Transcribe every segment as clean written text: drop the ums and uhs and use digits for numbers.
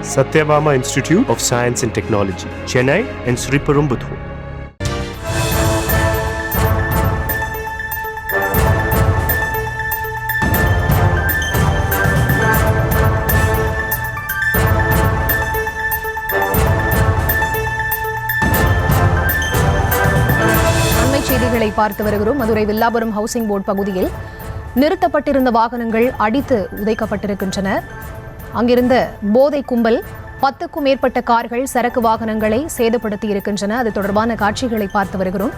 Satyabama Institute of Science and Technology, Chennai and Sriperumbudur. செய்திகளை பார்த்து வருகிறோம். மதுரை வில்லாபுரம் ஹவுசிங் போர்டு பகுதியில் நிறுத்தப்பட்டிருந்த வாகனங்கள் அடித்து உதைக்கப்பட்டிருக்கின்றன. அங்கிருந்த போதை கும்பல் 10க்கும் மேற்பட்ட கார்கள், சரக்கு வாகனங்களை சேதப்படுத்தி இருக்கின்றன. அது தொடர்பான காட்சிகளை பார்த்து வருகிறோம்.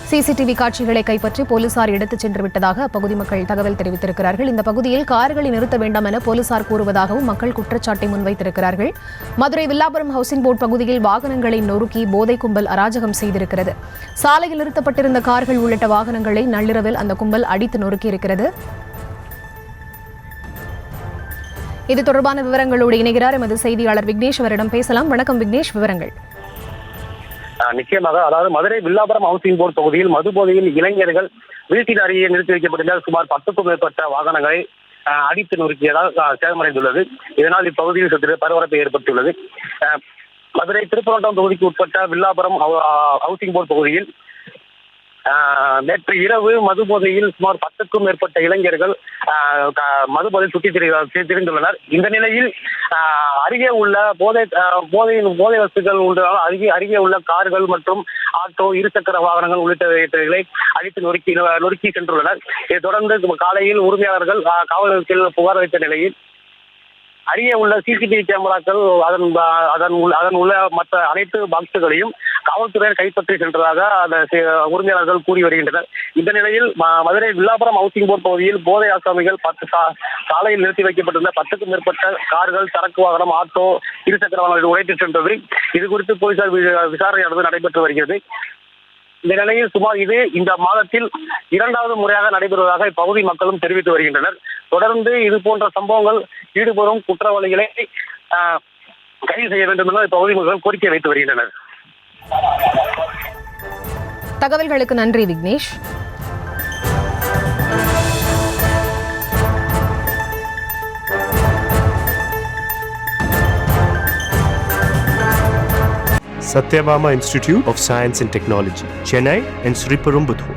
சிசிடிவி காட்சிகளை கைப்பற்றி போலீசார் எடுத்துச் சென்று விட்டதாக அப்பகுதி மக்கள் தகவல் தெரிவித்திருக்கிறார்கள். இந்த பகுதியில் கார்களை நிறுத்த வேண்டாம் என போலீசார் கூறுவதாகவும் மக்கள் குற்றச்சாட்டை முன்வைத்திருக்கிறார்கள். மதுரை வில்லாபுரம் ஹவுசிங் போர்டு பகுதியில் வாகனங்களை நொறுக்கி போதை கும்பல் அராஜகம் செய்திருக்கிறது. சாலையில் நிறுத்தப்பட்டிருந்த கார்கள் உள்ளிட்ட வாகனங்களை நள்ளிரவில் அந்த கும்பல் அடித்து நொறுக்கியிருக்கிறது. இது தொடர்பான விவரங்களோடு இணைகிறார் எமது செய்தியாளர் விக்னேஷ். அவரிடம் பேசலாம். வணக்கம் விக்னேஷ், விவரங்கள். நிச்சயமாக, அதாவது மதுரை வில்லாபுரம் ஹவுசிங் போர்டு பகுதியில் மது போதையில் இளைஞர்கள் வீட்டின் அருகே நிறுத்தி வைக்கப்பட்டுள்ள சுமார் 10க்கும் மேற்பட்ட வாகனங்களை அடித்து நொறுக்கியதால் சேதமடைந்துள்ளது. இதனால் இப்பகுதியில் சற்று பரபரப்பு ஏற்பட்டுள்ளது. மதுரை திருப்பரங்குன்றம் தொகுதிக்கு உட்பட்ட வில்லாபுரம் ஹவுசிங் போர்டு பகுதியில் நேற்று இரவு மது போதையில் சுமார் 10க்கும் மேற்பட்ட இளைஞர்கள் மது போதையில் சுற்றி திரிந்துள்ளனர். இந்த நிலையில் அருகே உள்ள போதை வஸ்துகள் உள்ளதால் அருகே உள்ள கார்கள் மற்றும் ஆட்டோ, இருசக்கர வாகனங்கள் உள்ளிட்டவைகளை அடித்து நொறுக்கி சென்றுள்ளனர். இதைத் தொடர்ந்து காலையில் உரிமையாளர்கள் காவல்நிலையத்தில் புகார் அளித்த நிலையில் அருகே உள்ள சிசிடிவி கேமராக்கள் அதன் உள்ள மற்ற அனைத்து பாக்ஸுகளையும் காவல்துறையினர் கைப்பற்றி சென்றதாக அந்த உரிமையாளர்கள் கூறி வருகின்றனர். இந்த நிலையில் மதுரை வில்லாபுரம் ஹவுசிங் போர்டு பகுதியில் போதை ஆசாமிகள் சாலையில் நிறுத்தி வைக்கப்பட்டுள்ள 10க்கும் மேற்பட்ட கார்கள், சரக்கு வாகனம், ஆட்டோ, இருசக்கர வாகனங்கள் உடைத்து சென்றது. இது குறித்து போலீசார் விசாரணை நடைபெற்று வருகிறது. இந்த நிலையில் இந்த மாதத்தில் 2வது முறையாக நடைபெறுவதாக இப்பகுதி மக்களும் தெரிவித்து வருகின்றனர். தொடர்ந்து இது போன்ற சம்பவங்கள் ஈடுபடும் குற்றவாளிகளை கைது செய்ய வேண்டும் என இப்பகுதி மக்கள் கோரிக்கை வைத்து வருகின்றனர். தகவல்களுக்கு நன்றி Vignesh. Satyabama Institute of Science and Technology, Chennai and Sriperumbudur.